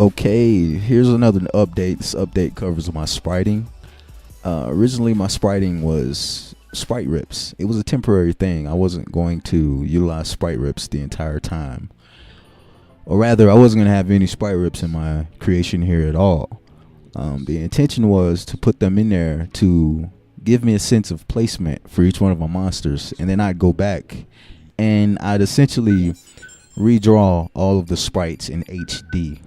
Okay, here's another update. This update covers my spriting. Originally, my spriting was sprite rips. It was a temporary thing. I wasn't going to utilize sprite rips the entire time. Or rather, I wasn't going to have any sprite rips in my creation here at all. The intention was to put them in there to give me a sense of placement for each one of my monsters. And then I'd go back and I'd essentially redraw all of the sprites in HD.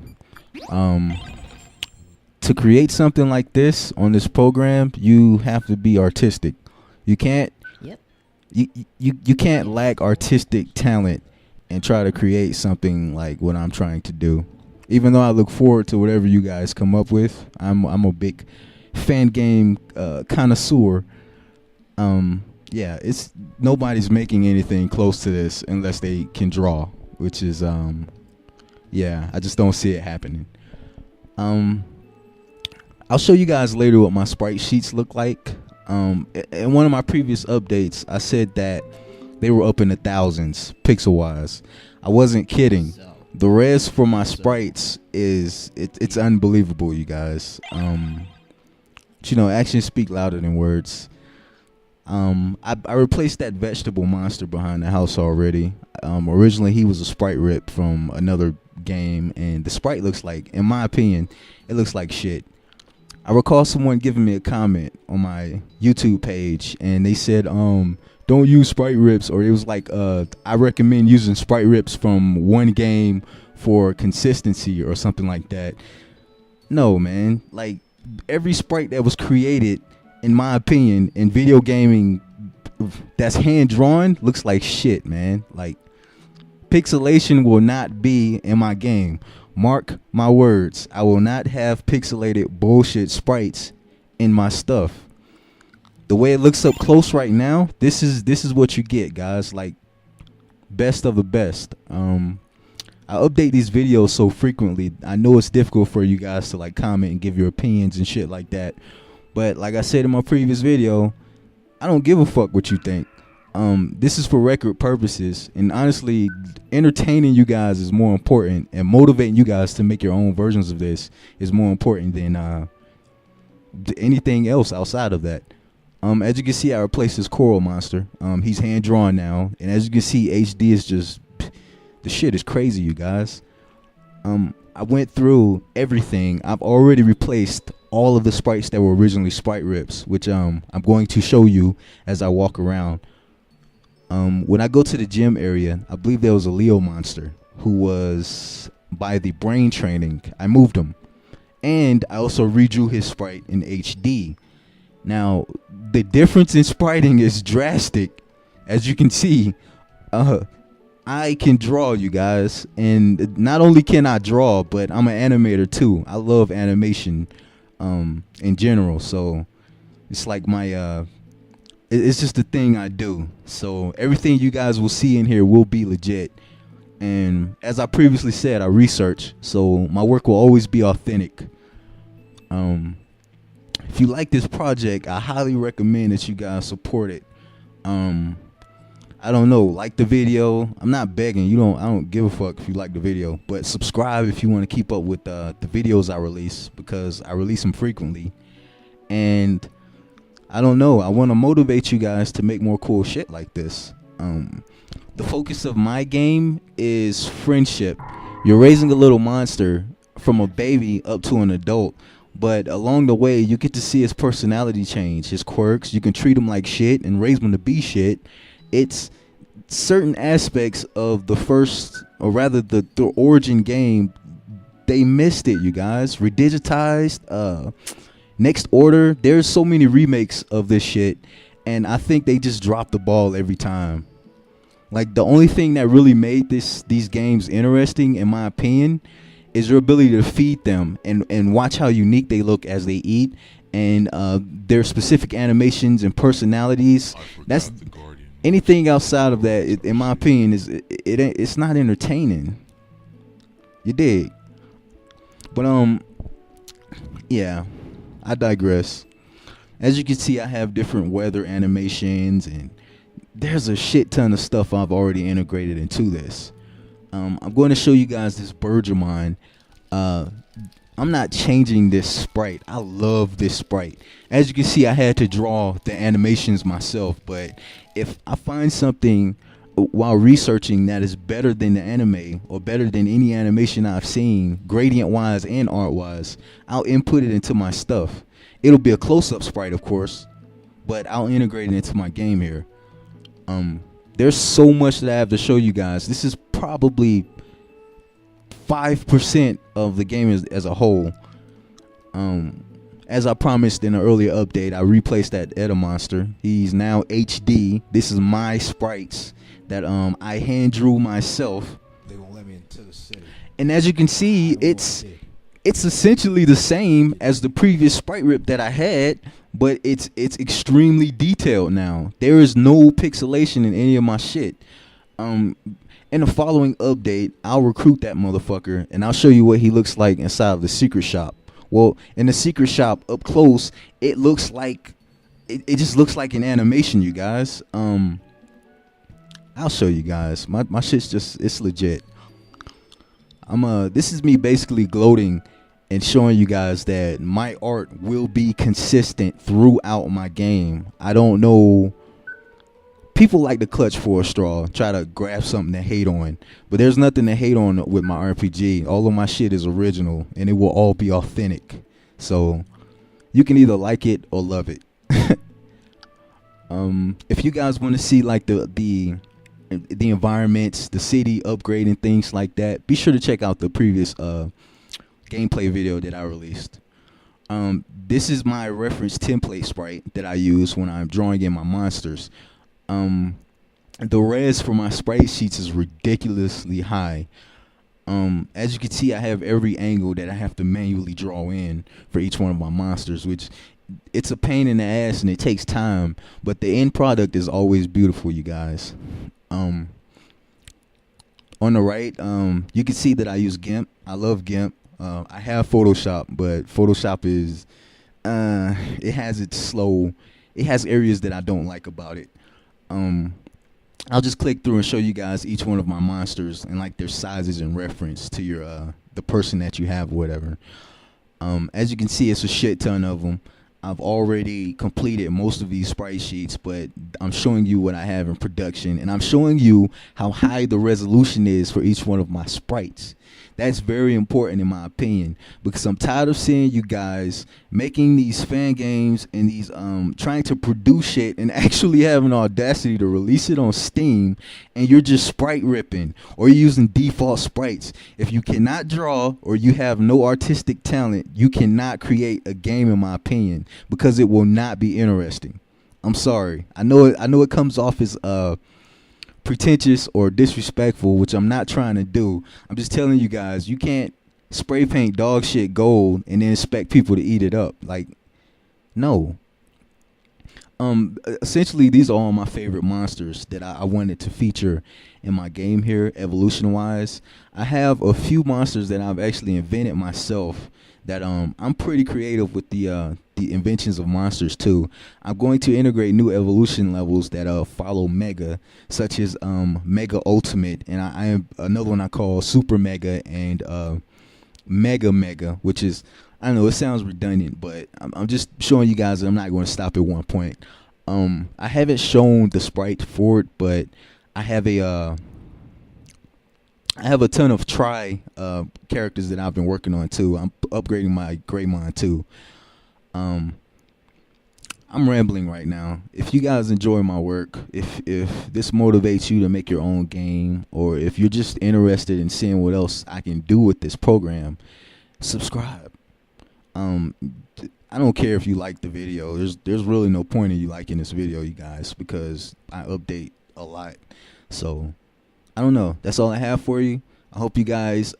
To create something like this on this program, you have to be artistic. You can't Yep. you can't lack artistic talent and try to create something like what I'm trying to do. Even though I look forward to whatever you guys come up with, I'm a big fan game connoisseur. Yeah, it's nobody's making anything close to this unless they can draw, which is yeah, I just don't see it happening. I'll show you guys later what my sprite sheets look like. In one of my previous updates, I said that they were up in the thousands pixel wise. I wasn't kidding. The res for my sprites it's unbelievable, you guys. But, actions speak louder than words. I replaced that vegetable monster behind the house already. Originally he was a sprite rip from another game, and the sprite looks like, in my opinion, it looks like shit. I recall someone giving me a comment on my YouTube page, and they said, don't use sprite rips, or it was like, I recommend using sprite rips from one game for consistency or something like that. No, man. Like, every sprite that was created, in my opinion, in video gaming that's hand drawn looks like shit, man. Like, pixelation will not be in my game. Mark my words, I will not have pixelated bullshit sprites in my stuff. The way it looks up close right now, this is what you get, guys. Like, best of the best. I update these videos so frequently. I know it's difficult for you guys to like comment and give your opinions and shit like that. But like I said in my previous video, I don't give a fuck what you think. This is for record purposes, and honestly, entertaining you guys is more important, and motivating you guys to make your own versions of this is more important than anything else outside of that. As you can see, I replaced this coral monster. He's hand drawn now, and as you can see, HD is just, the shit is crazy, you guys. I went through everything. I've already replaced all of the sprites that were originally sprite rips, which I'm going to show you as I walk around. When I go to the gym area, I believe there was a Leo monster who was by the brain training. I moved him, and I also redrew his sprite in HD. Now, the difference in spriting is drastic. As you can see, I can draw, you guys, and not only can I draw, but I'm an animator too. I love animation in general, so it's like my it's just the thing I do. So everything you guys will see in here will be legit. And as I previously said, I research, so my work will always be authentic. If you like this project, I highly recommend that you guys support it. I don't know, like the video. I'm not begging. I don't give a fuck if you like the video, but subscribe if you want to keep up with the videos I release, because I release them frequently. And I don't know, I want to motivate you guys to make more cool shit like this. The focus of my game is friendship. You're raising a little monster from a baby up to an adult, but along the way you get to see his personality change, his quirks. You can treat him like shit and raise him to be shit. It's certain aspects of the first, or rather the origin game, they missed it, you guys. Redigitized, Next Order, there's so many remakes of this shit, and I think they just drop the ball every time. Like, the only thing that really made these games interesting, in my opinion, is your ability to feed them and watch how unique they look as they eat, and their specific animations and personalities. That's anything outside of that, in my opinion, it's not entertaining. You dig? But yeah, I digress. As you can see, I have different weather animations, and there's a shit ton of stuff I've already integrated into this. I'm going to show you guys this bird of mine. Uh, I'm not changing this sprite. I love this sprite. As you can see, I had to draw the animations myself, but if I find something while researching that is better than the anime or better than any animation I've seen, gradient wise and art wise, I'll input it into my stuff. It'll be a close up sprite, of course, but I'll integrate it into my game here. There's so much that I have to show you guys. This is probably 5% of the game as a whole. As I promised in an earlier update, I replaced that Edda monster. He's now HD. This is my sprites that I hand drew myself. They won't let me into the city. And as you can see, it's essentially the same as the previous sprite rip that I had, but it's extremely detailed now. There is no pixelation in any of my shit. In the following update, I'll recruit that motherfucker and I'll show you what he looks like inside of the secret shop. Well, in the secret shop up close, it looks like it just looks like an animation, you guys. I'll show you guys. My shit's just, it's legit. This is me basically gloating and showing you guys that my art will be consistent throughout my game. I don't know. People like to clutch for a straw, try to grab something to hate on, but there's nothing to hate on with my RPG. All of my shit is original, and it will all be authentic. So you can either like it or love it. If you guys want to see like the environments, the city upgrading, things like that, be sure to check out the previous gameplay video that I released. This is my reference template sprite that I use when I'm drawing in my monsters. The res for my sprite sheets is ridiculously high. As you can see, I have every angle that I have to manually draw in for each one of my monsters, which it's a pain in the ass and it takes time, but the end product is always beautiful, you guys. On the right, you can see that I use GIMP. I love GIMP. I have Photoshop, but Photoshop is it has areas that I don't like about it. I'll just click through and show you guys each one of my monsters and like their sizes in reference to your the person that you have or whatever. As you can see, it's a shit ton of them. I've already completed most of these sprite sheets, but I'm showing you what I have in production, and I'm showing you how high the resolution is for each one of my sprites. That's very important in my opinion, because I'm tired of seeing you guys making these fan games and these trying to produce shit and actually having the audacity to release it on Steam, and you're just sprite ripping or you're using default sprites. If you cannot draw or you have no artistic talent, you cannot create a game in my opinion, because it will not be interesting. I'm sorry. I know it comes off as pretentious or disrespectful, which I'm not trying to do. I'm just telling you guys, you can't spray paint dog shit gold and then expect people to eat it up. Like, no. Essentially, these are all my favorite monsters that I wanted to feature in my game here, evolution wise. I have a few monsters that I've actually invented myself that I'm pretty creative with the inventions of monsters too. I'm going to integrate new evolution levels that follow Mega, such as Mega Ultimate, and I have another one I call Super Mega and Mega Mega, which is, I don't know, it sounds redundant, but I'm just showing you guys that I'm not going to stop at one point. I haven't shown the sprite for it, but I have a ton of characters that I've been working on too. I'm upgrading my Greymon too. I'm rambling right now. If you guys enjoy my work, if this motivates you to make your own game, or if you're just interested in seeing what else I can do with this program, subscribe. I don't care if you like the video. There's really no point in you liking this video, you guys, because I update a lot. So I don't know. That's all I have for you. I hope you guys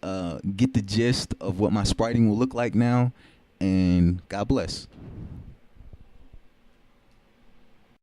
get the gist of what my spriting will look like now, and God bless.